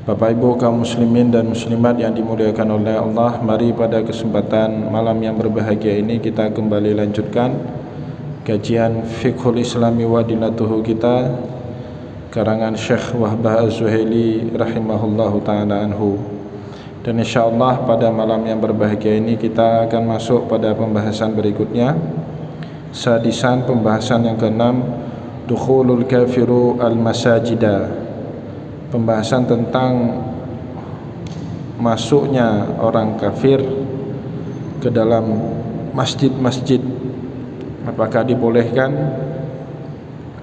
Bapak Ibu kaum muslimin dan muslimat yang dimuliakan oleh Allah, mari pada kesempatan malam yang berbahagia ini kita kembali lanjutkan kajian Fiqhul Islami wa Dinatuhu kita, karangan Syekh Wahbah Az-Zuhaili rahimahullahu ta'ala anhu. Dan insyaallah pada malam yang berbahagia ini kita akan masuk pada pembahasan berikutnya, sadisan, pembahasan yang keenam, dukhulul kafiru al-masajida, pembahasan tentang masuknya orang kafir ke dalam masjid-masjid. Apakah dibolehkan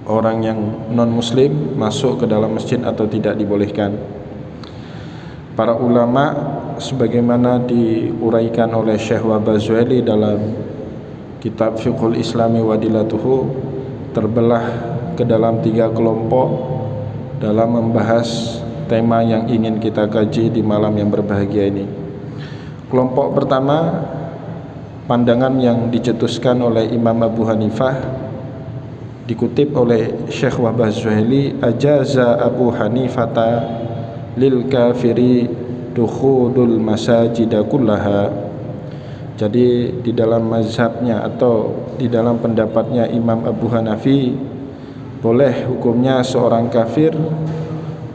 orang yang non-muslim masuk ke dalam masjid atau tidak dibolehkan? Para ulama sebagaimana diuraikan oleh Syekh Wahbah Az-Zuhaili dalam kitab Fiqhul Islami wa Dinatuhu terbelah ke dalam 3 kelompok dalam membahas tema yang ingin kita kaji di malam yang berbahagia ini. Kelompok pertama, pandangan yang dicetuskan oleh Imam Abu Hanifah, dikutip oleh Syekh Wahbah Az-Zuhaili, ajaza Abu Hanifata lil kafiri dukhulul masajida kullaha. Jadi di dalam mazhabnya atau di dalam pendapatnya Imam Abu Hanafi, boleh hukumnya seorang kafir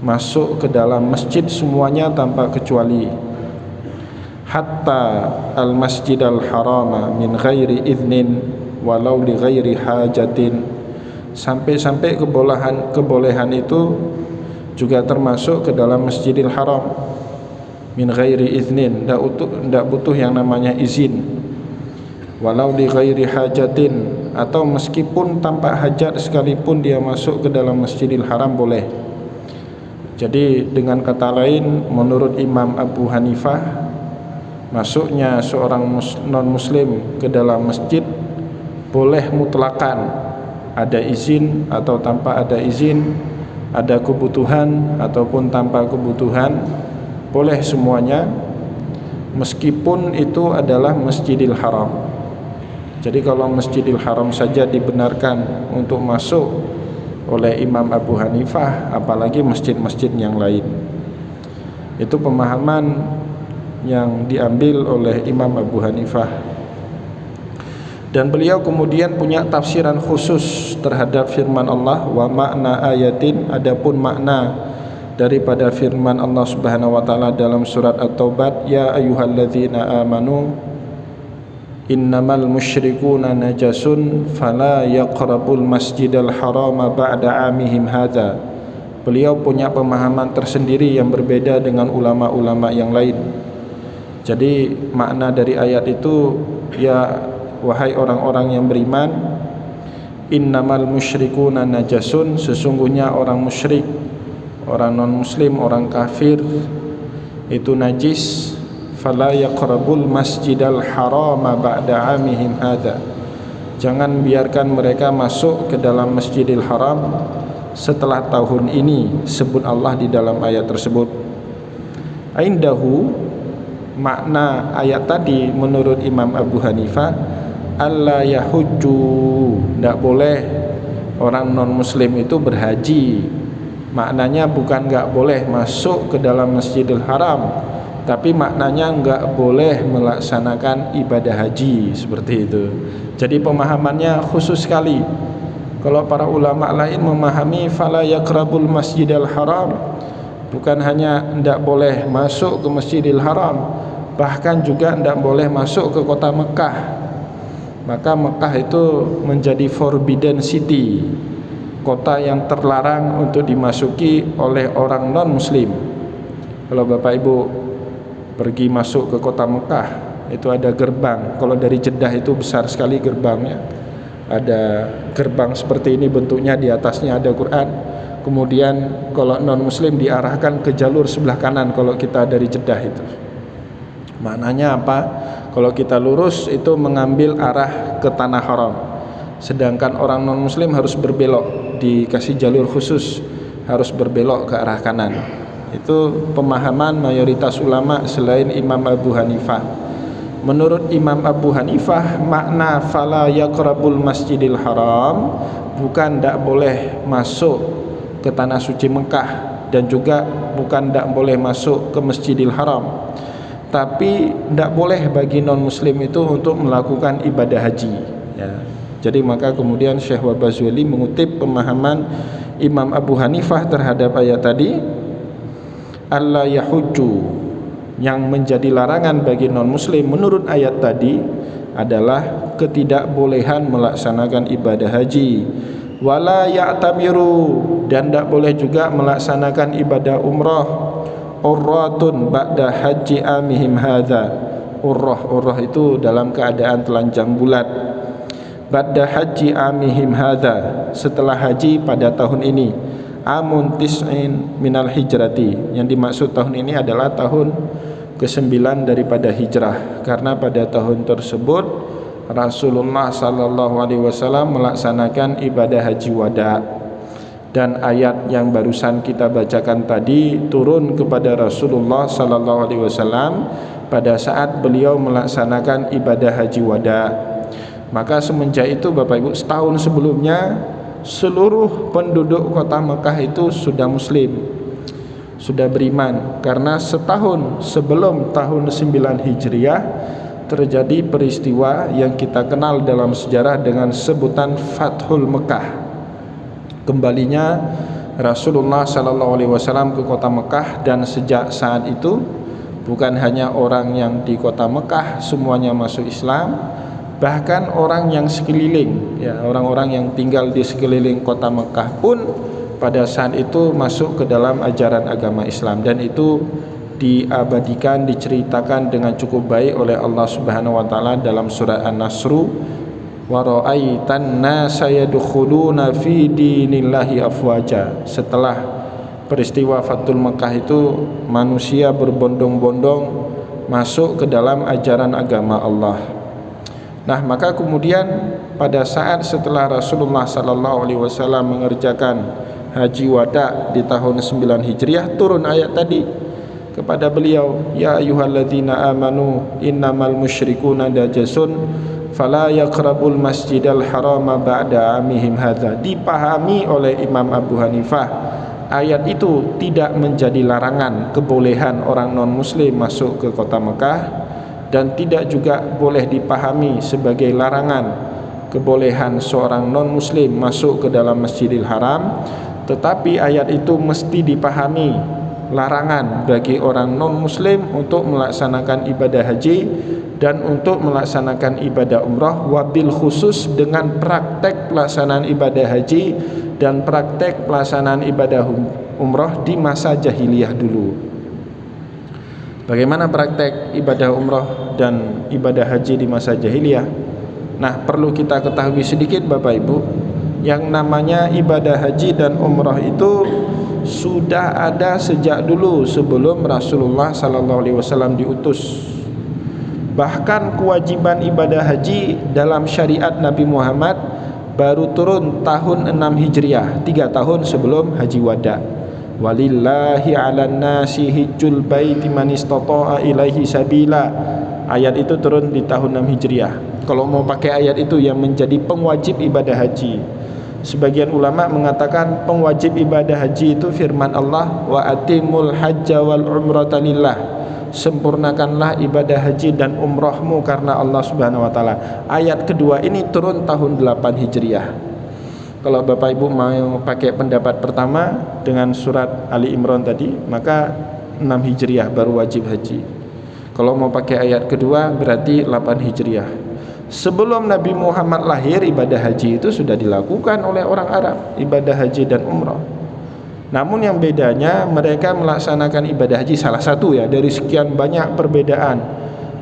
masuk ke dalam masjid semuanya tanpa kecuali, hatta al-masjid al-harama min ghairi idnin walau li ghairi hajatin, sampai kebolehan itu juga termasuk ke dalam Masjidil Haram min ghairi idnin, tidak butuh yang namanya izin, walau li ghairi hajatin, atau meskipun tanpa hajat sekalipun dia masuk ke dalam Masjidil Haram boleh. Jadi dengan kata lain, menurut Imam Abu Hanifah, masuknya seorang non-muslim ke dalam masjid boleh mutlakan, ada izin atau tanpa ada izin, ada kebutuhan ataupun tanpa kebutuhan, boleh semuanya, meskipun itu adalah Masjidil Haram. Jadi kalau Masjidil Haram saja dibenarkan untuk masuk oleh Imam Abu Hanifah, apalagi masjid-masjid yang lain. Itu pemahaman yang diambil oleh Imam Abu Hanifah. Dan beliau kemudian punya tafsiran khusus terhadap firman Allah, wa makna ayatin, adapun makna daripada firman Allah Subhanahu wa taala dalam surat At-Taubah, ya ayyuhalladzina amanu innamal musyrikuna najasun fala yaqrabul masjidal harama ba'da amihim hadza. Beliau punya pemahaman tersendiri yang berbeda dengan ulama-ulama yang lain. Jadi makna dari ayat itu, ya wahai orang-orang yang beriman, innamal musyrikuna najasun, sesungguhnya orang musyrik, orang non-muslim, orang kafir itu najis, fala yaqrabul masjidal harama ba'da amihim hadza, jangan biarkan mereka masuk ke dalam Masjidil Haram setelah tahun ini, sebut Allah di dalam ayat tersebut. Aindahu, makna ayat tadi menurut Imam Abu Hanifah, alla yahujju, tidak boleh orang non muslim itu berhaji. Maknanya bukan enggak boleh masuk ke dalam Masjidil Haram, tapi maknanya enggak boleh melaksanakan ibadah haji, seperti itu. Jadi pemahamannya khusus sekali. Kalau para ulama lain memahami fala yaqrabul masjidal haram, bukan hanya enggak boleh masuk ke Masjidil Haram, bahkan juga enggak boleh masuk ke kota Mekah. Maka Mekah itu menjadi forbidden city, kota yang terlarang untuk dimasuki oleh orang non muslim. Kalau Bapak Ibu pergi masuk ke kota Mekah, itu ada gerbang. Kalau dari Jeddah itu besar sekali gerbangnya, ada gerbang seperti ini bentuknya, di atasnya ada Quran. Kemudian kalau non muslim diarahkan ke jalur sebelah kanan kalau kita dari Jeddah itu. Maknanya apa? Kalau kita lurus itu mengambil arah ke tanah haram, sedangkan orang non muslim harus berbelok, dikasih jalur khusus, harus berbelok ke arah kanan. Itu pemahaman mayoritas ulama selain Imam Abu Hanifah. Menurut Imam Abu Hanifah, makna fala yaqrabul masjidil haram bukan tidak boleh masuk ke tanah suci Mekah, dan juga bukan tidak boleh masuk ke Masjidil Haram, tapi tidak boleh bagi non muslim itu untuk melakukan ibadah haji ya. Jadi maka kemudian Syekh Wabazwili mengutip pemahaman Imam Abu Hanifah terhadap ayat tadi, alla yahujju, yang menjadi larangan bagi non muslim menurut ayat tadi adalah ketidakbolehan melaksanakan ibadah haji, wala ya'tamiru, dan tidak boleh juga melaksanakan ibadah umrah, urratun ba'da haji amihim hadza. Urrah itu dalam keadaan telanjang bulat. Ba'da haji amihim hadza, setelah haji pada tahun ini. Amun tis'in minal hijrati, yang dimaksud tahun ini adalah tahun ke-9 daripada hijrah, karena pada tahun tersebut Rasulullah sallallahu alaihi wasallam melaksanakan ibadah haji wada. Dan ayat yang barusan kita bacakan tadi turun kepada Rasulullah sallallahu alaihi wasallam pada saat beliau melaksanakan ibadah haji wada. Maka semenjak itu Bapak Ibu, setahun sebelumnya seluruh penduduk kota Mekah itu sudah muslim, sudah beriman, karena setahun sebelum tahun 9 Hijriah terjadi peristiwa yang kita kenal dalam sejarah dengan sebutan Fathul Mekah. Kembalinya Rasulullah sallallahu alaihi wasallam ke kota Mekah, dan sejak saat itu bukan hanya orang yang di kota Mekah semuanya masuk Islam, bahkan orang yang sekeliling ya, orang-orang yang tinggal di sekeliling kota Mekah pun pada saat itu masuk ke dalam ajaran agama Islam. Dan itu diabadikan, diceritakan dengan cukup baik oleh Allah Subhanahu wa taala dalam surat An-Nasr, wa ra'aitan nasa yadkhuluna fi dinillahi afwaja. Setelah peristiwa Fathul Mekah itu manusia berbondong-bondong masuk ke dalam ajaran agama Allah. Nah, maka kemudian pada saat setelah Rasulullah sallallahu alaihi wasallam mengerjakan haji wada di tahun 9 Hijriah, turun ayat tadi kepada beliau, ya ayyuhalladzina amanu innamal musyrikuna najasun fala yaqrabul masjidal harama ba'da amihim hadza. Dipahami oleh Imam Abu Hanifah, ayat itu tidak menjadi larangan kebolehan orang non muslim masuk ke kota Mekah, dan tidak juga boleh dipahami sebagai larangan kebolehan seorang non muslim masuk ke dalam Masjidil Haram. Tetapi ayat itu mesti dipahami larangan bagi orang non muslim untuk melaksanakan ibadah haji dan untuk melaksanakan ibadah umrah, wabil khusus dengan praktek pelaksanaan ibadah haji dan praktek pelaksanaan ibadah umrah di masa jahiliyah dulu. Bagaimana praktek ibadah umrah dan ibadah haji di masa jahiliyah? Nah, perlu kita ketahui sedikit Bapak Ibu, yang namanya ibadah haji dan umrah itu sudah ada sejak dulu sebelum Rasulullah sallallahu alaihi wasallam diutus. Bahkan kewajiban ibadah haji dalam syariat Nabi Muhammad baru turun tahun 6 Hijriah, 3 tahun sebelum haji wada. Walillahi 'alan nasi hijjul baiti man istata'a ilaihi sabila. Ayat itu turun di tahun 6 Hijriah. Kalau mau pakai ayat itu yang menjadi pengwajib ibadah haji. Sebagian ulama mengatakan pengwajib ibadah haji itu firman Allah, wa atimul hajja wal umrata lillah. Sempurnakanlah ibadah haji dan umrahmu karena Allah Subhanahu wa taala. Ayat kedua ini turun tahun 8 Hijriah. Kalau Bapak Ibu mau pakai pendapat pertama dengan surat Ali Imran tadi, maka 6 Hijriah baru wajib haji. Kalau mau pakai ayat kedua berarti 8 Hijriah. Sebelum Nabi Muhammad lahir, ibadah haji itu sudah dilakukan oleh orang Arab, ibadah haji dan umrah. Namun yang bedanya mereka melaksanakan ibadah haji, salah satu ya dari sekian banyak perbedaan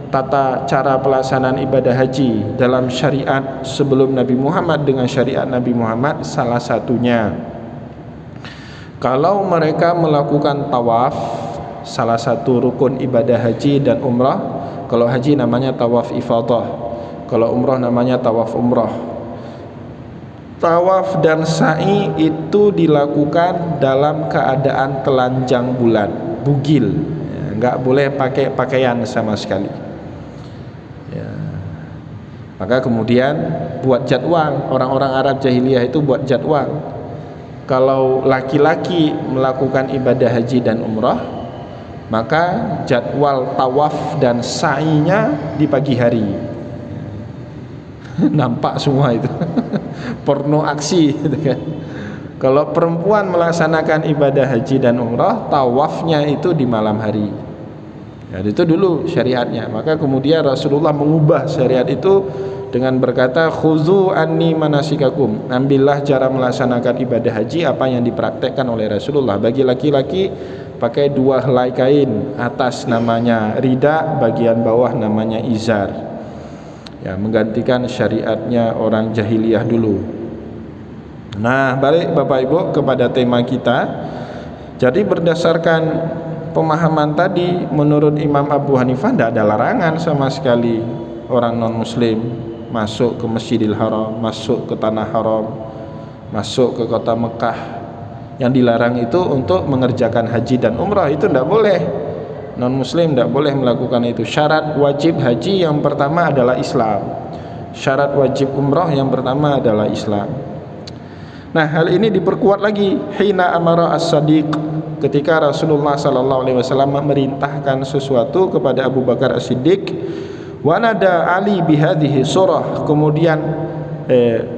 tata cara pelaksanaan ibadah haji dalam syariat sebelum Nabi Muhammad dengan syariat Nabi Muhammad, salah satunya kalau mereka melakukan tawaf, salah satu rukun ibadah haji dan umrah. Kalau haji namanya tawaf ifadah, kalau umrah namanya tawaf umrah. Tawaf dan sa'i itu dilakukan dalam keadaan telanjang bulat, bugil, nggak boleh pakai pakaian sama sekali. Ya. Maka kemudian buat jadwal, orang-orang Arab jahiliyah itu buat jadwal. Kalau laki-laki melakukan ibadah haji dan umrah, maka jadwal tawaf dan sa'inya di pagi hari. Nampak semua itu. Porno aksi gitu kan. Kalau perempuan melaksanakan ibadah haji dan umrah, tawafnya itu di malam hari. Ya, itu dulu syariatnya. Maka kemudian Rasulullah mengubah syariat itu dengan berkata, khuzu anni manasikakum, ambillah cara melaksanakan ibadah haji apa yang dipraktekkan oleh Rasulullah. Bagi laki-laki pakai 2 helai kain, atas namanya rida, bagian bawah namanya izar, ya, menggantikan syariatnya orang jahiliyah dulu. Nah, balik Bapak Ibu kepada tema kita. Jadi berdasarkan pemahaman tadi, menurut Imam Abu Hanifah tidak ada larangan sama sekali orang non muslim masuk ke Masjidil Haram, masuk ke tanah haram, masuk ke kota Mekah. Yang dilarang itu untuk mengerjakan haji dan umrah, itu tidak boleh. Non muslim tidak boleh melakukan itu. Syarat wajib haji yang pertama adalah Islam. Syarat wajib umrah yang pertama adalah Islam. Nah, hal ini diperkuat lagi hina amara as-sadiq, ketika Rasulullah SAW memerintahkan sesuatu kepada Abu Bakar As-Siddiq. Wa nada Ali bihadhihi surah, kemudian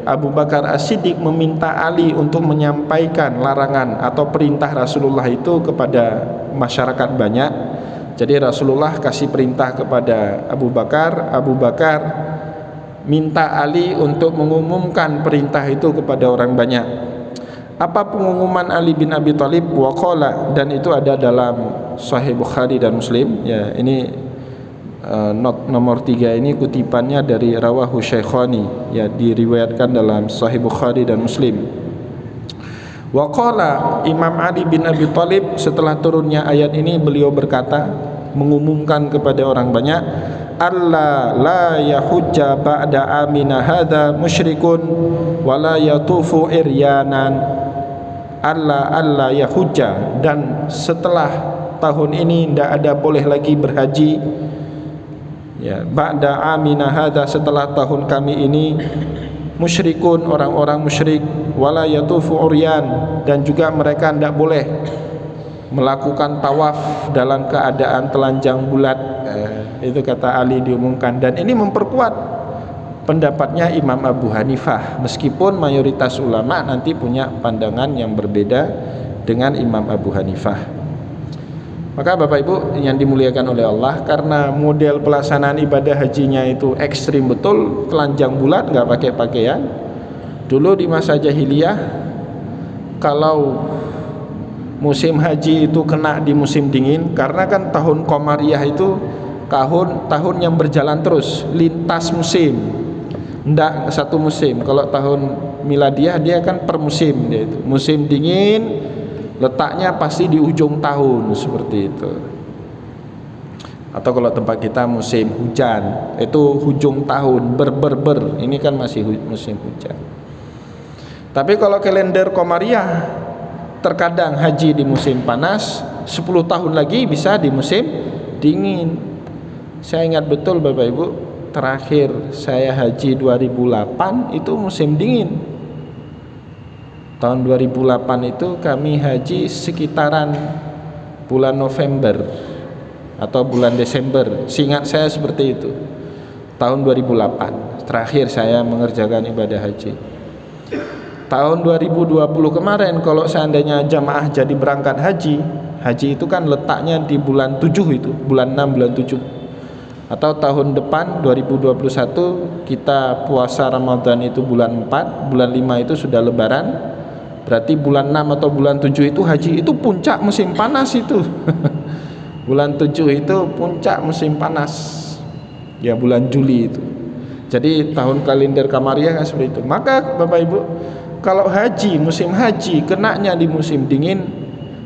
Abu Bakar As-Siddiq meminta Ali untuk menyampaikan larangan atau perintah Rasulullah itu kepada masyarakat banyak. Jadi Rasulullah kasih perintah kepada Abu Bakar, Abu Bakar minta Ali untuk mengumumkan perintah itu kepada orang banyak. Apa pengumuman Ali bin Abi Thalib? Waqala, dan itu ada dalam Sahih Bukhari dan Muslim. Ya, ini not nomor 3 ini kutipannya dari Rawahu Syaikhani, ya, diriwayatkan dalam Sahih Bukhari dan Muslim. Waqala, Imam Ali bin Abi Thalib setelah turunnya ayat ini beliau berkata, mengumumkan kepada orang banyak, alla la yahujja ba'da amina hadza musyrikun wa la yatufu iryanan. Alla yahujja, dan setelah tahun ini tidak ada boleh lagi berhaji, ya, ba'da amina hadza, setelah tahun kami ini, musyrikun, orang-orang musyrik, wala yatufu uryan, dan juga mereka tidak boleh melakukan tawaf dalam keadaan telanjang bulat. Itu kata Ali diumumkan, dan ini memperkuat pendapatnya Imam Abu Hanifah, meskipun mayoritas ulama nanti punya pandangan yang berbeda dengan Imam Abu Hanifah. Maka Bapak Ibu yang dimuliakan oleh Allah, karena model pelaksanaan ibadah hajinya itu ekstrim betul, telanjang bulat, nggak pakai pakaian. Dulu di masa jahiliyah, kalau musim haji itu kena di musim dingin, karena kan tahun Qamariyah itu tahun yang berjalan terus, lintas musim, ndak satu musim. Kalau tahun Miladiyah dia kan per musim, dia itu musim dingin letaknya pasti di ujung tahun, seperti itu. Atau kalau tempat kita musim hujan, itu ujung tahun, ber ini kan masih musim hujan. Tapi kalau kalender Qamariyah, terkadang haji di musim panas, 10 tahun lagi bisa di musim dingin. Saya ingat betul Bapak Ibu, terakhir saya haji 2008 itu musim dingin. Tahun 2008 itu kami haji sekitaran bulan November atau bulan Desember, seingat saya seperti itu. Tahun 2008 terakhir saya mengerjakan ibadah haji. Tahun 2020 kemarin, kalau seandainya jamaah jadi berangkat haji itu kan letaknya di bulan 7 itu, bulan 6, bulan 7. Atau tahun depan 2021 kita puasa Ramadan itu bulan 4, bulan 5 itu sudah lebaran. Berarti bulan 6 atau bulan 7 itu haji, itu puncak musim panas itu. Bulan 7 itu puncak musim panas, ya, bulan Juli itu. Jadi tahun kalender Qamariyah kan seperti itu. Maka Bapak Ibu, kalau haji, musim haji kenanya di musim dingin,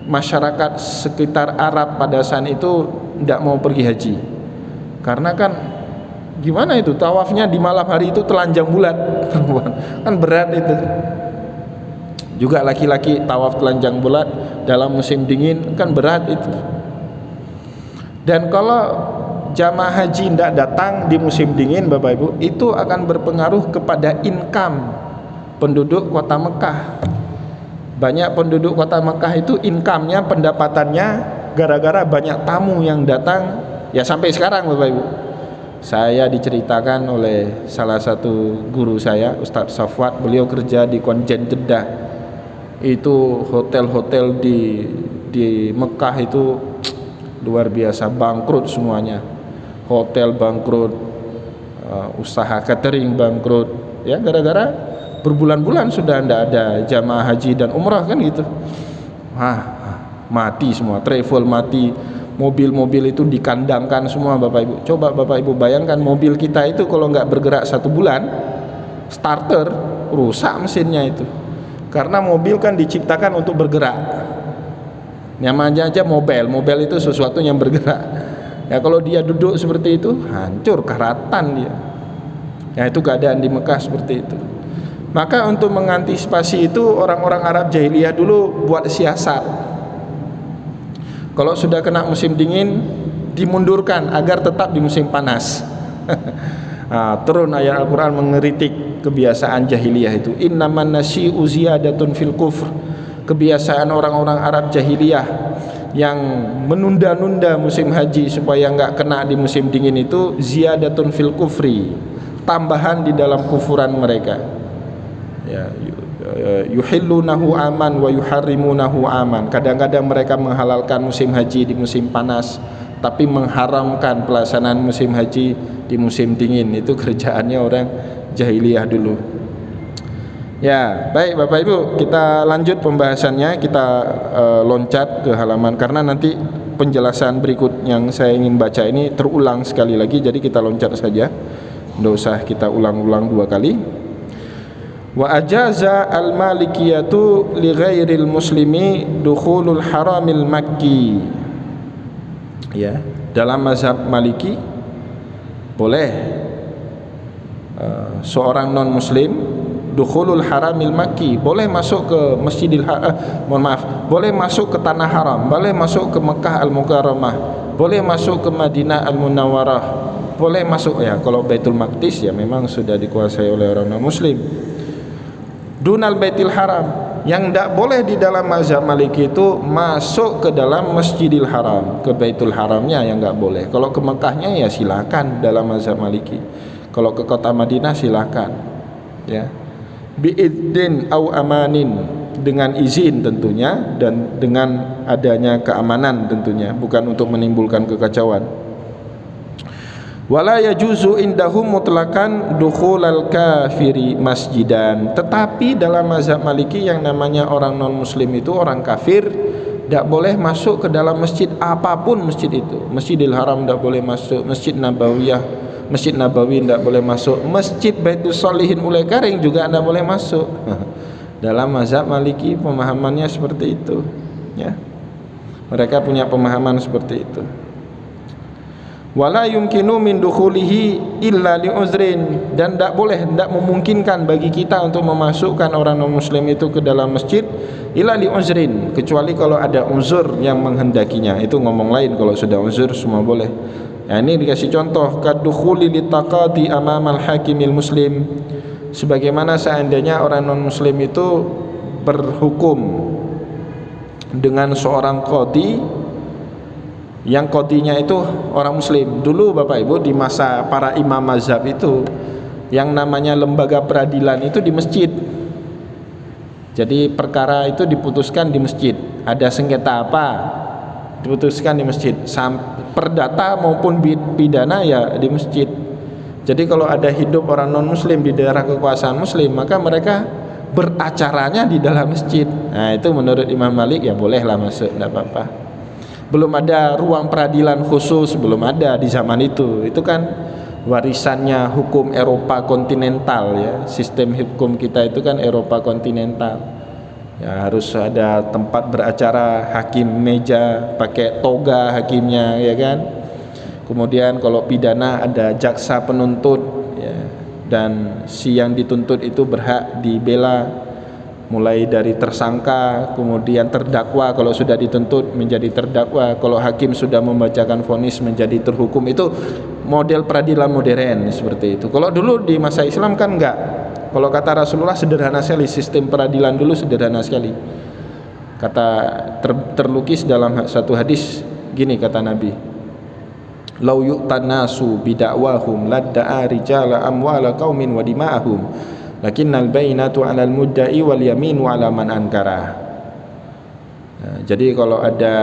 masyarakat sekitar Arab pada saat itu tidak mau pergi haji. Karena kan gimana itu, tawafnya di malam hari itu telanjang bulat, kan berat itu. Juga laki-laki tawaf telanjang bulat dalam musim dingin kan berat itu. Dan kalau jamaah haji tidak datang di musim dingin Bapak Ibu, itu akan berpengaruh kepada income penduduk kota Mekah. Banyak penduduk kota Mekah itu income-nya, pendapatannya gara-gara banyak tamu yang datang. Ya sampai sekarang Bapak Ibu, saya diceritakan oleh salah satu guru saya, Ustadz Safwat, beliau kerja di Konjen Jeddah. Itu hotel-hotel di Mekah itu luar biasa, bangkrut semuanya. Hotel bangkrut, usaha catering bangkrut, ya gara-gara berbulan-bulan sudah tidak ada jamaah haji dan umrah kan gitu. Mati semua, travel mati, mobil-mobil itu dikandangkan semua Bapak Ibu. Coba Bapak Ibu bayangkan mobil kita itu kalau nggak bergerak 1 bulan, starter rusak mesinnya itu. Karena mobil kan diciptakan untuk bergerak. Namanya aja mobil itu sesuatu yang bergerak. Ya kalau dia duduk seperti itu, hancur, karatan dia. Ya itu keadaan di Mekah seperti itu. Maka untuk mengantisipasi itu orang-orang Arab jahiliyah dulu buat siasat. Kalau sudah kena musim dingin, dimundurkan agar tetap di musim panas. Turun ayat Al-Quran mengeritik kebiasaan jahiliyah itu. Innaman nasi'u ziyadatun fil kufr. Kebiasaan orang-orang Arab jahiliyah yang menunda-nunda musim haji supaya enggak kena di musim dingin itu ziyadatun fil kufri, tambahan di dalam kufuran mereka. Ya, yuhillunahu aman wa yuharrimunahu aman. Kadang-kadang mereka menghalalkan musim haji di musim panas, tapi mengharamkan pelaksanaan musim haji di musim dingin. Itu kerjaannya orang jahiliyah dulu. Ya, baik Bapak Ibu, kita lanjut pembahasannya. Kita loncat ke halaman karena nanti penjelasan berikut yang saya ingin baca ini terulang sekali lagi, jadi kita loncat saja. Tidak usah kita ulang-ulang 2 kali. Wa ajaza al-malikiyatu li ghairil muslimi dukhulul haramil makki. Ya, dalam mazhab Maliki boleh seorang non muslim dukhulul haramil makki, boleh masuk ke boleh masuk ke tanah haram, boleh masuk ke Mekah al-Mukarramah, boleh masuk ke Madinah al-Munawwarah, boleh masuk, ya kalau Baitul Maqdis ya memang sudah dikuasai oleh orang non muslim. Dunal Baitil Haram, yang tidak boleh di dalam mazhab Maliki itu masuk ke dalam Masjidil Haram, ke Baitul Haramnya yang nggak boleh. Kalau ke Mekahnya ya silakan dalam mazhab Maliki. Kalau ke kota Madinah silakan. Ya, biidzin au amanin, dengan izin tentunya dan dengan adanya keamanan tentunya, bukan untuk menimbulkan kekacauan. Wala yajuzu indahum mutlakan dukhulal kafiri masjidan. Tetapi dalam mazhab Maliki yang namanya orang non muslim itu orang kafir tidak boleh masuk ke dalam masjid apapun masjid itu. Masjidil Haram tidak boleh masuk, Masjid Nabawi tidak boleh masuk, Masjid Baitul Shalihin Ulai Karing juga tidak boleh masuk. Dalam mazhab Maliki pemahamannya seperti itu, ya. Mereka punya pemahaman seperti itu. Wala yumkinu min dukhulihi illa li uzrin, dan tidak boleh, tidak memungkinkan bagi kita untuk memasukkan orang non muslim itu ke dalam masjid illa li uzrin, kecuali kalau ada uzur yang menghendakinya. Itu ngomong lain, kalau sudah uzur semua boleh. Ya, ini dikasih contoh kadukhuli litaqadi amamal hakimil muslim, sebagaimana seandainya orang non muslim itu berhukum dengan seorang qadi yang qadinya itu orang muslim. Dulu Bapak Ibu di masa para imam mazhab itu yang namanya lembaga peradilan itu di masjid. Jadi perkara itu diputuskan di masjid. Ada sengketa apa, diputuskan di masjid. Perdata maupun pidana ya di masjid. Jadi kalau ada hidup orang non muslim di daerah kekuasaan muslim, maka mereka beracaranya di dalam masjid. Nah itu menurut Imam Malik ya bolehlah masuk, tidak apa-apa. Belum ada ruang peradilan khusus, belum ada di zaman itu. Itu kan warisannya hukum Eropa kontinental, ya. Sistem hukum kita itu kan Eropa kontinental. Ya, harus ada tempat beracara, hakim meja pakai toga hakimnya, ya kan. Kemudian kalau pidana ada jaksa penuntut, ya. Dan si yang dituntut itu berhak dibela, mulai dari tersangka, kemudian terdakwa kalau sudah dituntut menjadi terdakwa, kalau hakim sudah membacakan vonis menjadi terhukum. Itu model peradilan modern seperti itu. Kalau dulu di masa Islam kan enggak. Kalau kata Rasulullah sederhana sekali, sistem peradilan dulu sederhana sekali. terlukis dalam satu hadis gini kata Nabi, lau yu'tan nasu bidakwahum ladda'a rijala amwala qaumin wa dima'ahum lakinnal bainatu 'alal mudda'i wal yaminu 'ala man ankara. Jadi kalau ada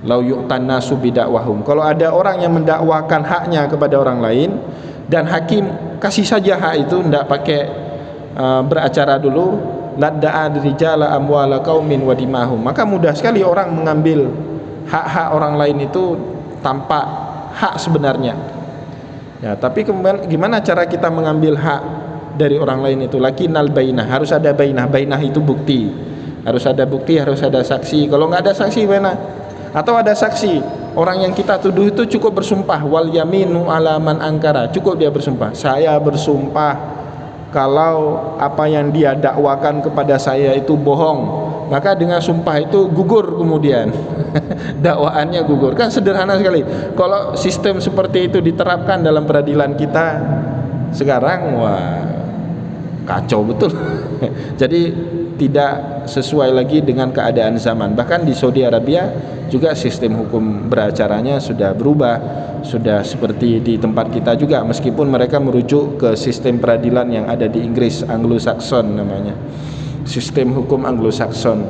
lau yu'tan nasu bidakwahum, kalau ada orang yang mendakwakan haknya kepada orang lain dan hakim kasih saja hak itu, tidak pakai beracara dulu, ladda'a rijala amwala qaumin wa dima'ahum, maka mudah sekali orang mengambil hak-hak orang lain itu tanpa hak sebenarnya. Ya, tapi gimana cara kita mengambil hak dari orang lain itu? Lakinnal bainah, harus ada bainah. Bainah itu bukti. Harus ada bukti, harus ada saksi. Kalau nggak ada saksi bainah, atau ada saksi, orang yang kita tuduh itu cukup bersumpah, wal yaminu 'ala man ankara, cukup dia bersumpah, saya bersumpah kalau apa yang dia dakwakan kepada saya itu bohong, maka dengan sumpah itu gugur kemudian dakwaannya gugur. Kan sederhana sekali. Kalau sistem seperti itu diterapkan dalam peradilan kita sekarang, wah kacau betul. Jadi tidak sesuai lagi dengan keadaan zaman. Bahkan di Saudi Arabia juga sistem hukum beracaranya sudah berubah, sudah seperti di tempat kita juga, meskipun mereka merujuk ke sistem peradilan yang ada di Inggris, Anglo-Saxon namanya, sistem hukum Anglo-Saxon.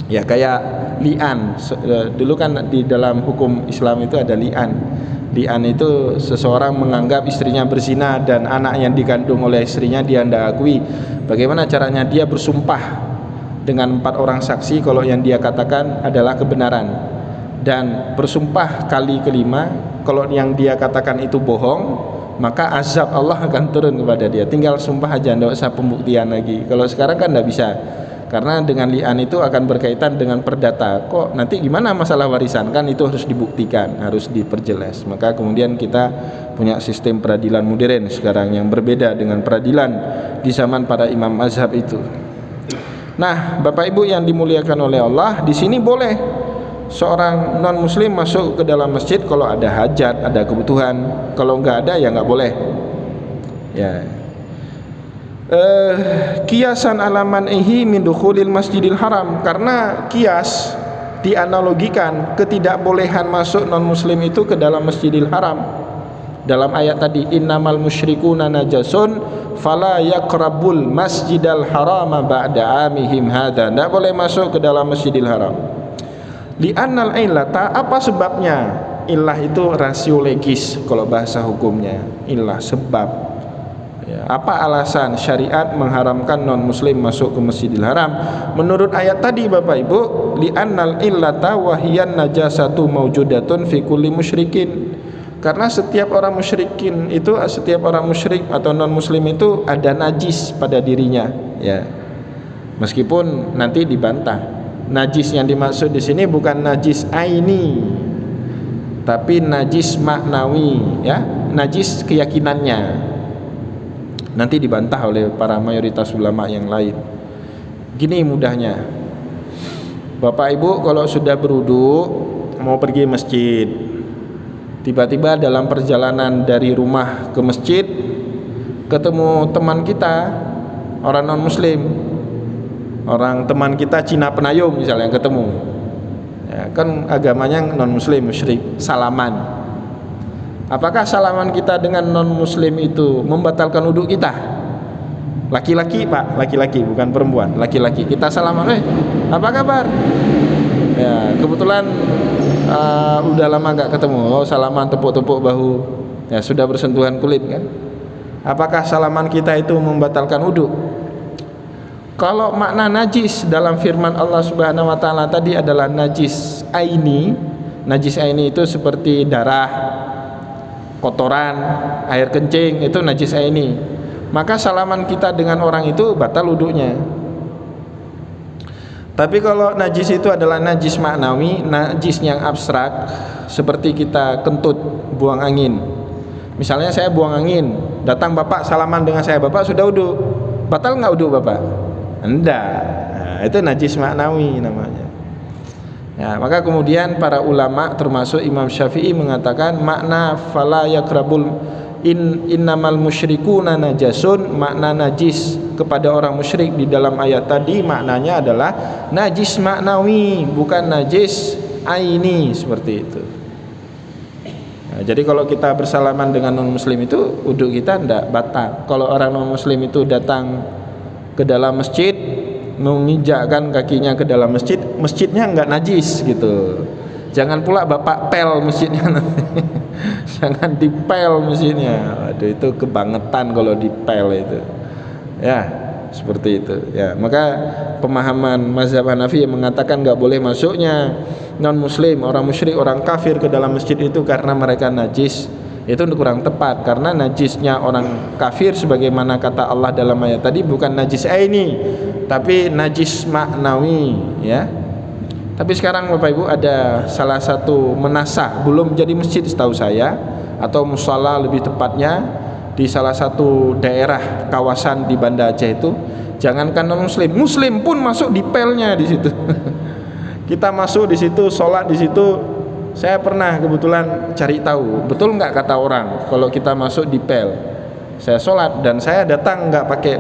Ya kayak li'an. Dulu kan di dalam hukum Islam itu ada li'an. Li'an itu seseorang menganggap istrinya berzina dan anak yang dikandung oleh istrinya dia tidak akui. Bagaimana caranya? Dia bersumpah dengan 4 orang saksi kalau yang dia katakan adalah kebenaran, dan bersumpah kali kelima kalau yang dia katakan itu bohong, maka azab Allah akan turun kepada dia. Tinggal sumpah aja, tidak usah pembuktian lagi. Kalau sekarang kan tidak bisa, karena dengan li'an itu akan berkaitan dengan perdata. Kok nanti gimana masalah warisan, kan itu harus dibuktikan, harus diperjelas. Maka kemudian kita punya sistem peradilan modern sekarang yang berbeda dengan peradilan di zaman para imam mazhab itu. Nah, Bapak Ibu yang dimuliakan oleh Allah, di sini boleh seorang non muslim masuk ke dalam masjid kalau ada hajat, ada kebutuhan. Kalau nggak ada ya nggak boleh. Ya. Kiasan alaman min dukhulil masjidil haram, karena kias dianalogikan ketidakbolehan masuk non muslim itu ke dalam masjidil haram. Dalam ayat tadi, innamal musyrikuna najasun fala yaqrabul masjidal harama ba'da amihim hadza, tidak boleh masuk ke dalam masjidil haram. Li'annal illata, apa sebabnya? Illah itu rasio legis kalau bahasa hukumnya, illah sebab. Ya, apa alasan syariat mengharamkan non muslim masuk ke masjidil haram? Menurut ayat tadi Bapak Ibu, li'annal illata wahiyan najasatu maujudatun fi kulli musyrikin, karena setiap orang musyrikin itu, setiap orang musyrik atau non muslim itu ada najis pada dirinya, ya. Meskipun nanti dibantah, najis yang dimaksud di sini bukan najis aini, tapi najis maknawi, ya, najis keyakinannya. Nanti dibantah oleh para mayoritas ulama yang lain. Gini mudahnya, Bapak Ibu kalau sudah berwudu mau pergi masjid, tiba-tiba dalam perjalanan dari rumah ke masjid ketemu teman kita orang non muslim, orang teman kita Cina Penayung misalnya, ketemu, ya, kan agamanya non muslim, musyrik, salaman. Apakah salaman kita dengan non muslim itu membatalkan wudhu kita? Laki-laki Pak, laki-laki bukan perempuan, laki-laki, kita salaman, apa kabar? Ya, kebetulan udah lama nggak ketemu, salaman tepuk-tepuk bahu, ya sudah bersentuhan kulit kan? Apakah salaman kita itu membatalkan wudhu? Kalau makna najis dalam firman Allah Subhanahu wa taala tadi adalah najis aini. Najis aini itu seperti darah, kotoran, air kencing, itu najis aini. Maka salaman kita dengan orang itu batal wudunya. Tapi kalau najis itu adalah najis maknawi, najis yang abstrak, seperti kita kentut, buang angin. Misalnya saya buang angin, datang Bapak salaman dengan saya, Bapak sudah wudu, batal nggak wudu Bapak? Enggak. Nah, itu najis maknawi namanya. Ya, maka kemudian para ulama termasuk Imam Syafi'i mengatakan makna fala yakrabul innamal musyrikuna najasun, makna najis kepada orang musyrik di dalam ayat tadi maknanya adalah najis maknawi, bukan najis aini, seperti itu. Nah, jadi kalau kita bersalaman dengan non muslim itu wudhu kita tidak batal. Kalau orang non muslim itu datang ke dalam masjid, menginjakkan kakinya ke dalam masjid, masjidnya enggak najis gitu. Jangan pula bapak pel masjidnya nanti. Jangan dipel masjidnya. Waduh, itu kebangetan kalau dipel itu. Ya, seperti itu. Ya, maka pemahaman mazhab Hanafi yang mengatakan enggak boleh masuknya non muslim, orang musyrik, orang kafir ke dalam masjid itu karena mereka najis, itu kurang tepat. Karena najisnya orang kafir sebagaimana kata Allah dalam ayat tadi bukan najis aini, tapi najis maknawi, ya. Tapi sekarang Bapak Ibu ada salah satu menasah, belum jadi masjid setahu saya, atau musala lebih tepatnya, di salah satu daerah kawasan di Banda Aceh itu, jangankan non muslim, muslim pun masuk di pelnya di situ. Kita masuk di situ, sholat di situ. Saya pernah kebetulan cari tahu, betul nggak kata orang kalau kita masuk di pel. Saya sholat dan saya datang nggak pakai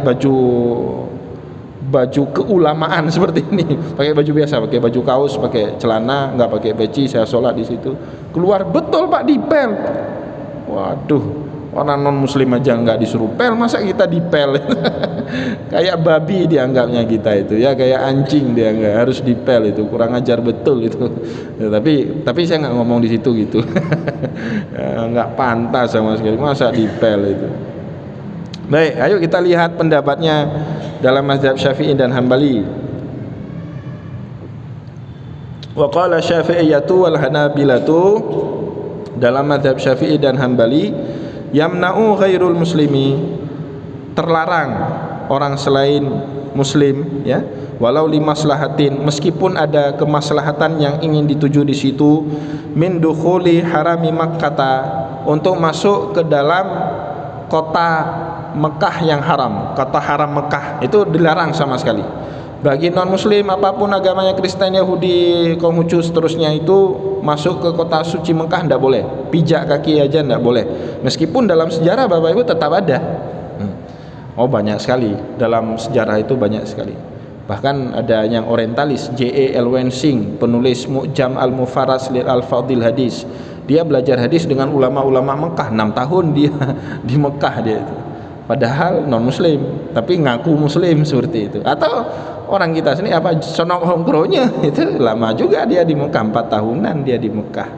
baju keulamaan seperti ini, pakai baju biasa, pakai baju kaos, pakai celana, nggak pakai peci. Saya sholat di situ, keluar betul Pak di pel. Waduh, orang non muslim aja nggak disuruh pel, masa kita di pel? Kayak babi dianggapnya kita itu, ya kayak anjing dianggap, harus di pel itu, kurang ajar betul itu. Ya, tapi saya nggak ngomong di situ gitu. Nggak pantas sama sekali, masa di pel itu. Baik, ayo kita lihat pendapatnya dalam mazhab Syafi'i dan Hambali. Wa qala Syafi'iyatu wal Hanabilatu, dalam mazhab Syafi'i dan Hambali, yamna'u ghairul muslimi, terlarang orang selain muslim, ya, walau limaslahatin, meskipun ada kemaslahatan yang ingin dituju di situ, min dukhuli harami Makkah, untuk masuk ke dalam kota Mekah yang haram, kota haram Mekah itu dilarang sama sekali. Bagi non muslim apapun agamanya, Kristen, Yahudi, Konghucu seterusnya, itu masuk ke kota suci Mekah tidak boleh, pijak kaki aja tidak boleh. Meskipun dalam sejarah Bapak Ibu tetap ada. Oh, banyak sekali dalam sejarah itu, banyak sekali. Bahkan ada yang orientalis, J.A. Elwensing, penulis Mu'jam al-Mufaras lil al-Fadil Hadis. Dia belajar hadis dengan ulama-ulama Mekah, 6 tahun dia di Mekah dia itu. Padahal non muslim tapi ngaku muslim, seperti itu. Atau orang kita sini apa, Sonok Hongkronya itu lama juga dia di Mekah, 4 tahunan dia di Mekah,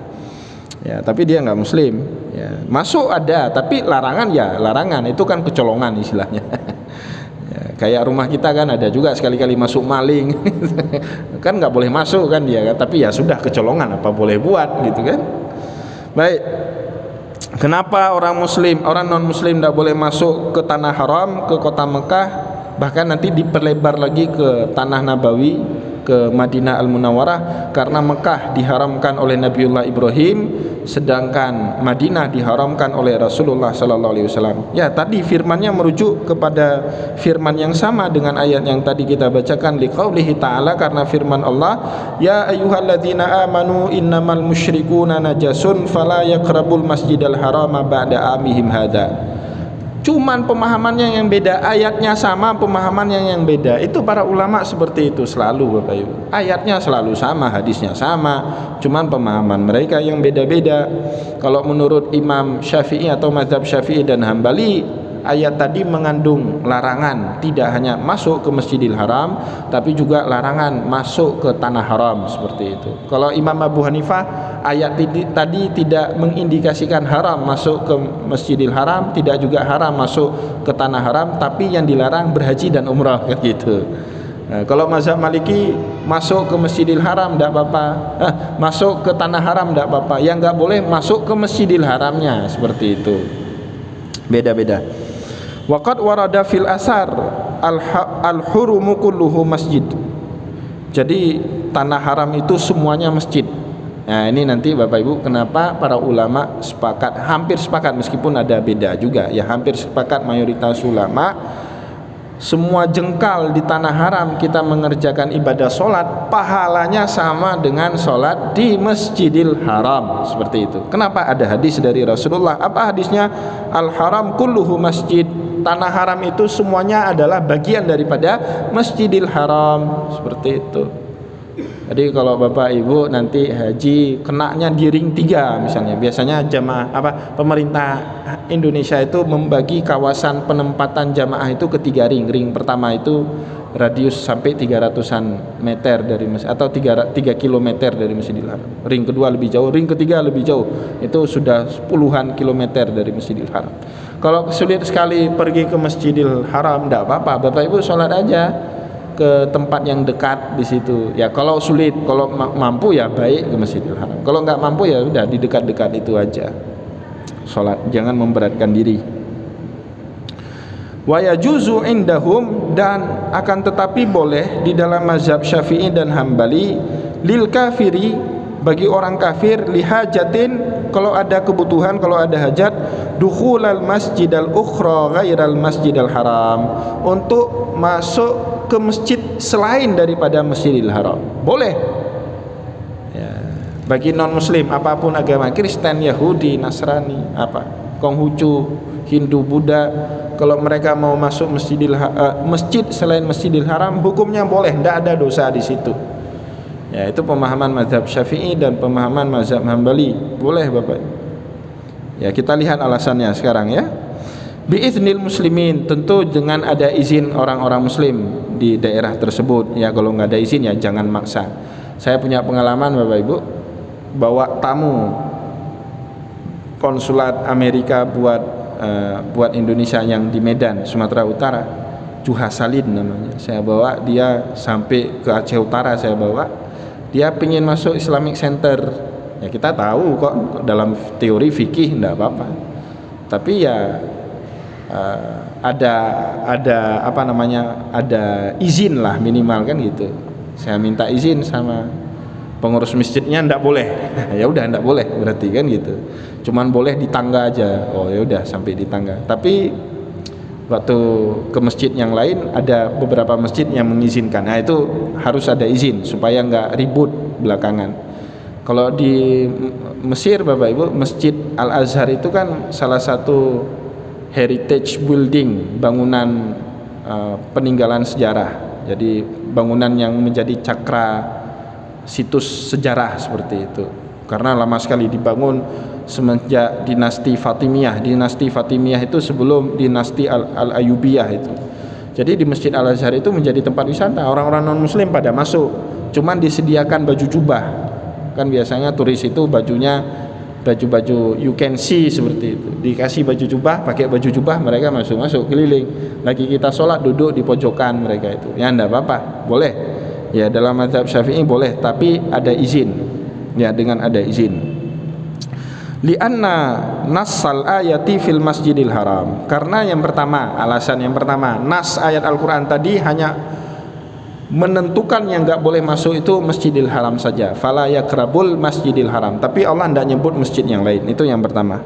ya, tapi dia nggak muslim, ya. Masuk ada, tapi larangan, ya larangan itu kan kecolongan istilahnya. Ya, kayak rumah kita kan ada juga sekali-kali masuk maling. Kan nggak boleh masuk kan dia kan, tapi ya sudah kecolongan, apa boleh buat gitu kan. Baik, kenapa orang muslim, orang non muslim tidak boleh masuk ke tanah haram, ke kota Mekah, bahkan nanti diperlebar lagi ke tanah Nabawi, ke Madinah Al-Munawwarah, karena Mekah diharamkan oleh Nabiullah Ibrahim, sedangkan Madinah diharamkan oleh Rasulullah sallallahu alaihi wasallam. Ya, tadi firman-nya merujuk kepada firman yang sama dengan ayat yang tadi kita bacakan, liqaulihi ta'ala, karena firman Allah, ya ayyuhalladzina amanu innamal musyrikuuna najasun fala yaqrabul masjidal harama ba'da amihim hadza. Cuman pemahamannya yang beda, ayatnya sama, pemahamannya yang beda. Itu para ulama seperti itu selalu Bapak Ibu. Ayatnya selalu sama, hadisnya sama, cuman pemahaman mereka yang beda-beda. Kalau menurut Imam Syafi'i atau mazhab Syafi'i dan Hambali, ayat tadi mengandung larangan tidak hanya masuk ke Masjidil Haram, tapi juga larangan masuk ke tanah haram, seperti itu. Kalau Imam Abu Hanifah, ayat tadi tidak mengindikasikan haram masuk ke Masjidil Haram, tidak juga haram masuk ke tanah haram, tapi yang dilarang berhaji dan umrah, gitu. Nah, kalau mazhab Maliki, masuk ke Masjidil Haram tidak apa-apa, masuk ke tanah haram tidak apa-apa, yang nggak boleh masuk ke Masjidil Haramnya, seperti itu. Beda-beda. Waqad warada fil asar al-hurumu kulluhu masjid. Jadi tanah haram itu semuanya masjid. Nah, ini nanti Bapak Ibu kenapa para ulama sepakat, hampir sepakat, meskipun ada beda juga, ya hampir sepakat mayoritas ulama, semua jengkal di tanah haram kita mengerjakan ibadah sholat, pahalanya sama dengan sholat di Masjidil Haram, seperti itu. Kenapa? Ada hadis dari Rasulullah. Apa hadisnya? Al-haram kulluhu masjid, tanah haram itu semuanya adalah bagian daripada Masjidil Haram, seperti itu. Jadi kalau Bapak Ibu nanti haji kenanya di ring 3 misalnya, biasanya jamaah pemerintah Indonesia itu membagi kawasan penempatan jamaah itu ke 3 ring. Ring pertama itu radius sampai 300-an meter dari masjid, atau 3 kilometer dari Masjidil Haram. Ring kedua lebih jauh, ring ketiga lebih jauh, itu sudah puluhan kilometer dari Masjidil Haram. Kalau sulit sekali pergi ke Masjidil Haram, tidak apa-apa, Bapak Ibu sholat aja ke tempat yang dekat di situ. Ya kalau sulit, kalau mampu ya baik ke Masjidil Haram. Kalau nggak mampu ya udah di dekat-dekat itu aja sholat, jangan memberatkan diri. Wa yajuzu indahum, dan akan tetapi boleh di dalam mazhab Syafi'i dan Hambali, lil kafiri, bagi orang kafir, lihajatin, kalau ada kebutuhan, kalau ada hajat, dukhulal masjidal ukhra ghairal masjidal haram, untuk masuk ke masjid selain daripada Masjidil Haram, boleh ya. Bagi non muslim apapun agama, Kristen, Yahudi, Nasrani, Konghucu, Hindu, Buddha, kalau mereka mau masuk masjid selain Masjidil Haram, hukumnya boleh, tidak ada dosa di situ. Ya, itu pemahaman mazhab Syafi'i dan pemahaman mazhab Hambali, boleh Bapak. Ya, kita lihat alasannya sekarang ya. Biiznil muslimin, tentu dengan ada izin orang-orang muslim di daerah tersebut. Ya kalau nggak ada izin ya jangan maksa. Saya punya pengalaman Bapak Ibu, bawa tamu konsulat Amerika buat Indonesia yang di Medan, Sumatera Utara, Juha Salin namanya. Saya bawa dia sampai ke Aceh Utara, saya bawa. Dia pengen masuk Islamic Center. Ya kita tahu kok dalam teori fikih enggak apa-apa. Tapi ya ada izin lah minimal kan gitu. Saya minta izin sama pengurus masjidnya, ndak boleh. Ya udah ndak boleh berarti kan gitu. Cuman boleh di tangga aja. Oh ya udah sampai di tangga. Tapi waktu ke masjid yang lain ada beberapa masjid yang mengizinkan. Nah itu harus ada izin supaya nggak ribut belakangan. Kalau di Mesir Bapak Ibu, Masjid Al Azhar itu kan salah satu heritage building, bangunan peninggalan sejarah. Jadi bangunan yang menjadi cakra situs sejarah seperti itu. Karena lama sekali dibangun semenjak dinasti Fatimiyah. Dinasti Fatimiyah itu sebelum dinasti Al-Ayyubiyah itu. Jadi di Masjid Al-Azhar itu menjadi tempat wisata. Orang-orang non-muslim pada masuk, cuman disediakan baju jubah. Kan biasanya turis itu bajunya baju you can see seperti itu, dikasih baju jubah, pakai baju jubah, mereka masuk keliling. Lagi kita sholat duduk di pojokan mereka itu, ya enggak apa-apa, boleh ya. Dalam mazhab Syafi'i boleh, tapi ada izin ya, dengan ada izin. Li'anna nassal ayati fil masjidil haram, karena yang pertama, alasan yang pertama, nas ayat Al-Quran tadi hanya menentukan yang enggak boleh masuk itu Masjidil Haram saja. Fala yakrabul Masjidil Haram. Tapi Allah tidak nyebut masjid yang lain. Itu yang pertama.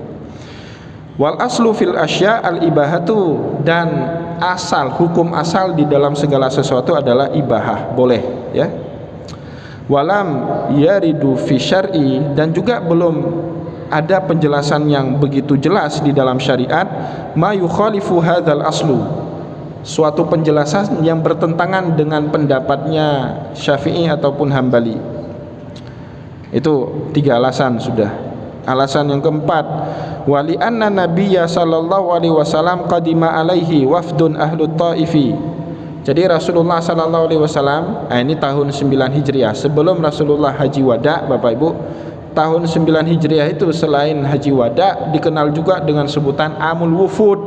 Wal aslu fil asya al ibahatu, dan asal, hukum asal di dalam segala sesuatu adalah ibahah, boleh ya. Walam yaridu fi syar'i, dan juga belum ada penjelasan yang begitu jelas di dalam syariat ma yukhalifu hadzal aslu, suatu penjelasan yang bertentangan dengan pendapatnya Syafi'i ataupun Hambali. Itu 3 alasan sudah. Alasan yang keempat, wali anna nabiyya sallallahu alaihi wasallam qadima alaihi wafdun ahlut taifi. Jadi Rasulullah sallallahu alaihi wasallam, ini tahun 9 Hijriah, sebelum Rasulullah haji wada Bapak Ibu. Tahun 9 Hijriah itu selain haji wada dikenal juga dengan sebutan Amul Wufud.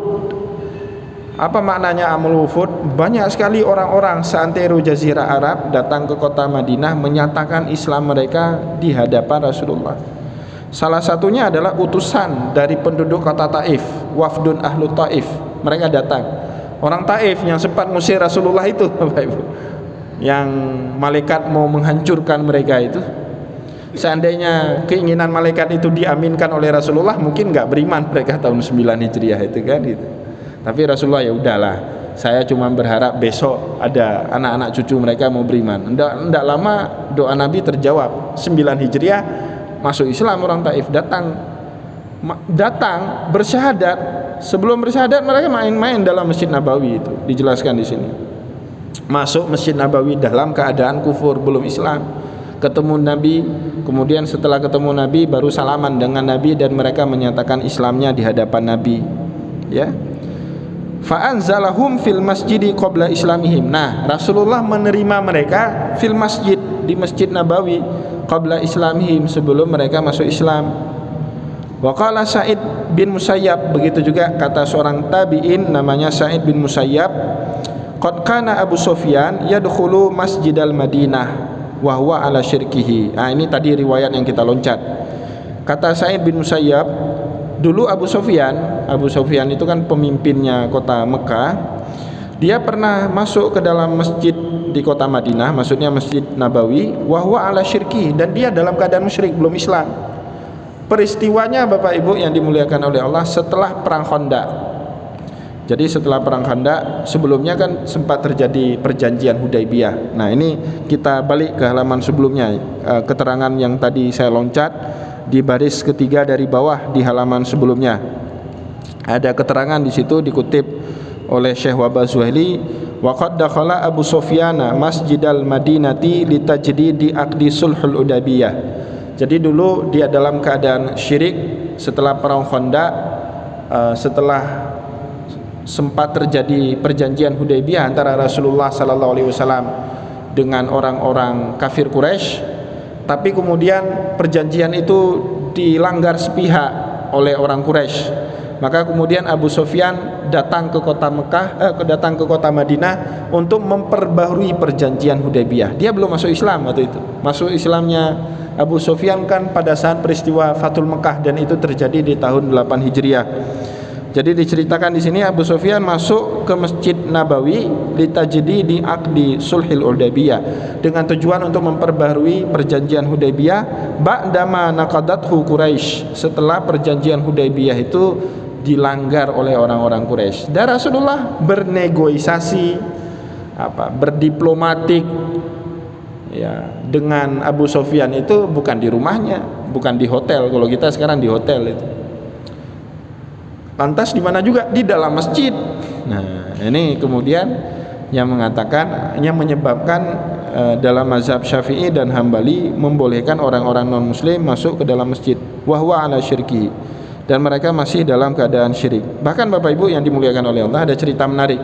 Apa maknanya Amul Wufud? Banyak sekali orang-orang seantero Jazirah Arab datang ke kota Madinah menyatakan Islam mereka di hadapan Rasulullah. Salah satunya adalah utusan dari penduduk kota Taif, Wafdun Ahlu Taif. Mereka datang. Orang Taif yang sempat ngusir Rasulullah itu, Bapak Ibu, yang malaikat mau menghancurkan mereka itu. Seandainya keinginan malaikat itu diaminkan oleh Rasulullah, mungkin nggak beriman mereka tahun 9 Hijriah itu kan gitu. Tapi Rasulullah ya udahlah, saya cuma berharap besok ada anak-anak cucu mereka mau beriman. Enggak lama doa Nabi terjawab. 9 Hijriah masuk Islam orang Taif, datang bersyahadat sebelum bersyahadat mereka main-main dalam Masjid Nabawi, itu dijelaskan di sini. Masuk Masjid Nabawi dalam keadaan kufur, belum Islam. Ketemu Nabi, kemudian setelah ketemu Nabi baru salaman dengan Nabi dan mereka menyatakan Islamnya di hadapan Nabi, ya. Fa anzalahum fil masjidi qabla islamihim. Nah, Rasulullah menerima mereka fil masjid, di Masjid Nabawi, qabla islamihim, sebelum mereka masuk Islam. Wa qala Sa'id bin Musayyab, begitu juga kata seorang tabi'in namanya Sa'id bin Musayyab, qad kana Abu Sufyan yadkhulu Masjidal Madinah wa huwa ala syirkihi. Nah, ini tadi riwayat yang kita loncat. Kata Sa'id bin Musayyab, dulu Abu Sufyan itu kan pemimpinnya kota Mekah. Dia pernah masuk ke dalam masjid di kota Madinah, maksudnya Masjid Nabawi, wa huwa ala syirkihi, dan dia dalam keadaan musyrik, belum Islam. Peristiwanya Bapak Ibu yang dimuliakan oleh Allah setelah perang Khandaq. Jadi setelah perang Khandaq, sebelumnya kan sempat terjadi perjanjian Hudaybiyah. Nah, ini kita balik ke halaman sebelumnya, keterangan yang tadi saya loncat di baris ketiga dari bawah di halaman sebelumnya. Ada keterangan di situ dikutip oleh Syekh Wahbah Zuhaili, wa qad dakhala Abu Sufyana Masjidal Madinati litajdidi aqdi sulhul Hudaybiyah. Jadi dulu dia dalam keadaan syirik. Setelah perang Khandaq, setelah sempat terjadi perjanjian Hudaybiyah antara Rasulullah sallallahu alaihi wasallam dengan orang-orang kafir Quraisy, tapi kemudian perjanjian itu dilanggar sepihak oleh orang Quraisy. Maka kemudian Abu Sufyan datang ke kota datang ke kota Madinah untuk memperbaharui perjanjian Hudaybiyah. Dia belum masuk Islam waktu itu. Masuk Islamnya Abu Sufyan kan pada saat peristiwa Fathul Mekah, dan itu terjadi di tahun 8 Hijriah. Jadi diceritakan di sini Abu Sufyan masuk ke Masjid Nabawi litajdidi aqdi sulhil Hudaybiyah, dengan tujuan untuk memperbaharui perjanjian Hudaybiyah ba'dama naqadathu Quraisy, setelah perjanjian Hudaybiyah itu dilanggar oleh orang-orang Quraisy. Dan Rasulullah bernegosiasi, berdiplomatik, ya, dengan Abu Sufyan itu bukan di rumahnya, bukan di hotel. Kalau kita sekarang di hotel itu. Lantas di mana juga? Di dalam masjid. Nah, ini kemudian yang mengatakan, yang menyebabkan dalam mazhab Syafi'i dan Hambali membolehkan orang-orang non muslim masuk ke dalam masjid, wa huwa ala syirki, dan mereka masih dalam keadaan syirik. Bahkan Bapak Ibu yang dimuliakan oleh Allah, ada cerita menarik.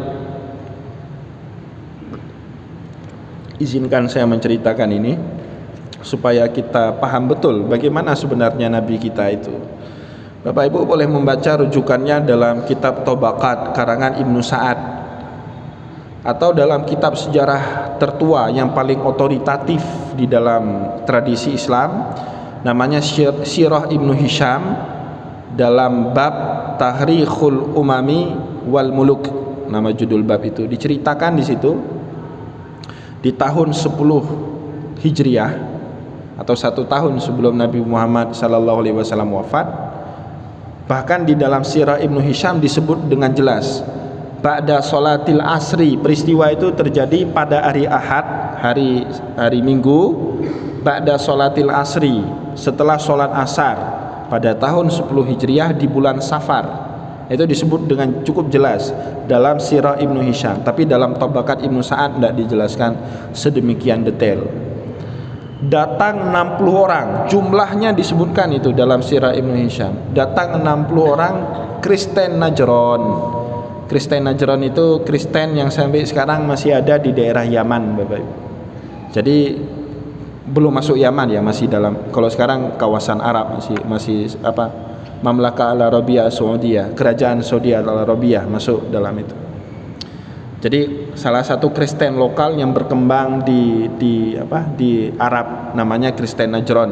Izinkan saya menceritakan ini supaya kita paham betul bagaimana sebenarnya Nabi kita itu. Bapak Ibu boleh membaca rujukannya dalam kitab Tabaqat karangan Ibnu Sa'ad, atau dalam kitab sejarah tertua yang paling otoritatif di dalam tradisi Islam, namanya Sirah Ibnu Hisham, dalam bab Tahrikhul Umami wal Muluk. Nama judul bab itu diceritakan di situ, di tahun 10 Hijriah atau 1 tahun sebelum Nabi Muhammad sallallahu alaihi wasallam wafat. Bahkan di dalam Sirah Ibnu Hisham disebut dengan jelas, ba'da sholatil asri, peristiwa itu terjadi pada hari Ahad, hari Minggu, ba'da sholatil asri, setelah sholat asar pada tahun 10 Hijriah di bulan Safar. Itu disebut dengan cukup jelas dalam Sirah Ibnu Hisham, tapi dalam Tabaqat Ibnu Sa'ad tidak dijelaskan sedemikian detail. Datang 60 orang, jumlahnya disebutkan itu dalam Sirah Ibnu Hisham. Datang 60 orang Kristen Najran. Kristen Najran itu Kristen yang sampai sekarang masih ada di daerah Yaman, Bapak Ibu. Jadi belum masuk Yaman ya, masih dalam, kalau sekarang kawasan Arab, masih Mamlakah Al-Arabiyah Saudiyah, kerajaan Saudi Al-Arabiyah masuk dalam itu. Jadi salah satu Kristen lokal yang berkembang di Arab, namanya Kristen Najran.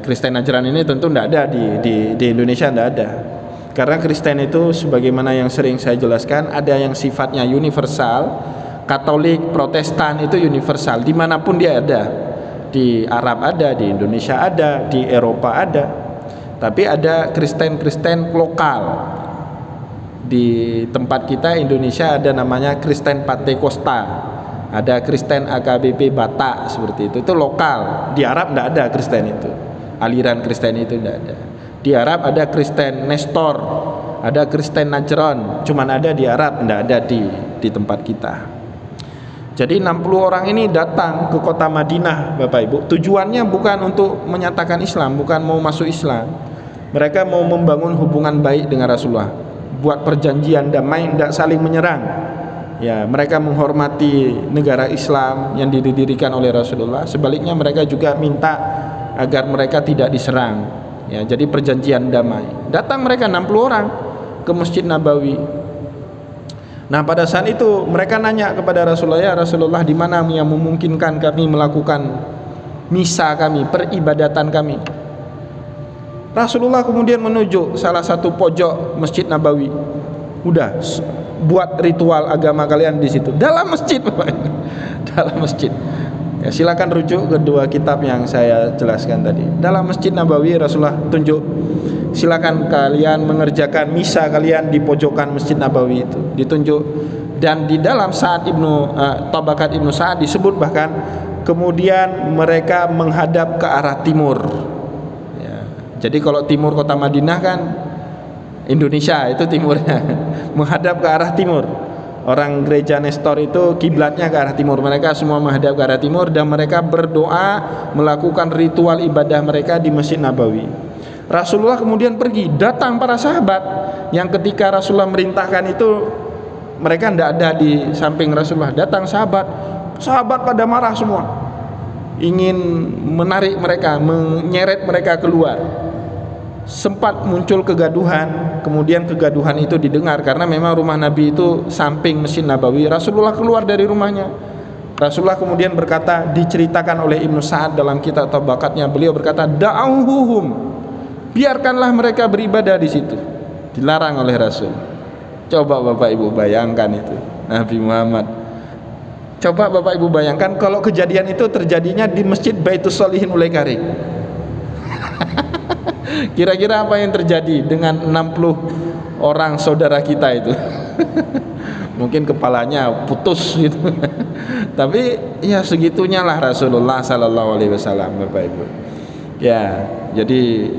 Kristen Najran ini tentu tidak ada di Indonesia, tidak ada. Karena Kristen itu sebagaimana yang sering saya jelaskan, ada yang sifatnya universal. Katolik, Protestan itu universal, dimanapun dia ada. Di Arab ada, di Indonesia ada, di Eropa ada. Tapi ada Kristen lokal. Di tempat kita Indonesia ada namanya Kristen Pantekosta, ada Kristen AKBP Batak, seperti itu lokal. Di Arab tidak ada Kristen itu, aliran Kristen itu tidak ada. Di Arab ada Kristen Nestor, ada Kristen Najran, cuman ada di Arab, tidak ada di tempat kita. Jadi 60 orang ini datang ke kota Madinah, Bapak Ibu. Tujuannya bukan untuk menyatakan Islam, bukan mau masuk Islam. Mereka mau membangun hubungan baik dengan Rasulullah, buat perjanjian damai, tidak saling menyerang. Ya, mereka menghormati negara Islam yang didirikan oleh Rasulullah. Sebaliknya mereka juga minta agar mereka tidak diserang. Ya, jadi perjanjian damai. Datang mereka 60 orang ke Masjid Nabawi. Nah, pada saat itu mereka nanya kepada Rasulullah, ya Rasulullah, di mana yang memungkinkan kami melakukan misa kami, peribadatan kami? Rasulullah kemudian menunjuk salah satu pojok Masjid Nabawi. Udah, buat ritual agama kalian di situ, dalam masjid, dalam masjid. Ya, silakan rujuk kedua kitab yang saya jelaskan tadi. Dalam Masjid Nabawi Rasulullah tunjuk, silakan kalian mengerjakan misa kalian di pojokan Masjid Nabawi itu, ditunjuk. Dan di dalam Sa'ad Tabaqat Ibnu Sa'ad disebut bahkan kemudian mereka menghadap ke arah timur. Ya, jadi kalau timur kota Madinah kan Indonesia, itu timurnya, menghadap ke arah timur. Orang gereja Nestor itu kiblatnya ke arah timur. Mereka semua menghadap ke arah timur dan mereka berdoa, melakukan ritual ibadah mereka di Masjid Nabawi. Rasulullah kemudian pergi, datang para sahabat yang ketika Rasulullah merintahkan itu mereka tidak ada di samping Rasulullah. Datang sahabat pada marah semua, ingin menarik mereka, menyeret mereka keluar. Sempat muncul kegaduhan, kemudian kegaduhan itu didengar karena memang rumah Nabi itu samping Masjid Nabawi. Rasulullah keluar dari rumahnya. Rasulullah kemudian berkata, diceritakan oleh Ibnu Sa'ad dalam kitab Tabaqatnya, beliau berkata, da'auhum, biarkanlah mereka beribadah di situ. Dilarang oleh Rasul. Coba Bapak Ibu bayangkan itu, Nabi Muhammad. Coba Bapak Ibu bayangkan kalau kejadian itu terjadinya di Masjid Baitus Sholihin Ulaikari. Kira-kira apa yang terjadi dengan 60 orang saudara kita itu? Mungkin kepalanya putus gitu. Tapi ya segitunya lah Rasulullah sallallahu alaihi wasallam, Bapak Ibu. Ya, jadi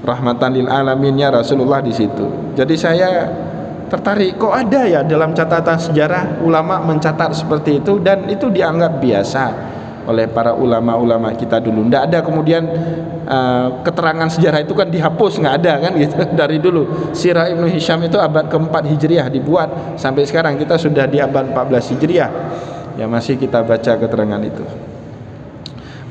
rahmatan lil alaminnya Rasulullah di situ. Jadi saya tertarik, kok ada ya dalam catatan sejarah ulama mencatat seperti itu dan itu dianggap biasa oleh para ulama-ulama kita dulu. Tidak ada kemudian keterangan sejarah itu kan dihapus, nggak ada kan gitu. Dari dulu Sirah Ibnu Hisham itu abad ke-4 Hijriah dibuat, sampai sekarang kita sudah di abad 14 Hijriah ya masih kita baca keterangan itu.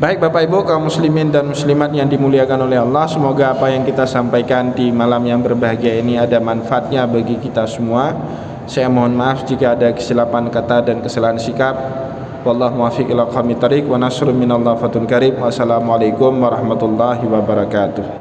Baik Bapak Ibu kaum muslimin dan muslimat yang dimuliakan oleh Allah, semoga apa yang kita sampaikan di malam yang berbahagia ini ada manfaatnya bagi kita semua. Saya mohon maaf jika ada kesilapan kata dan kesalahan sikap. Wallahu muwaffiq ila aqwamit thariq wa nasrun minallah fatun karim. Wassalamualaikum warahmatullahi wabarakatuh.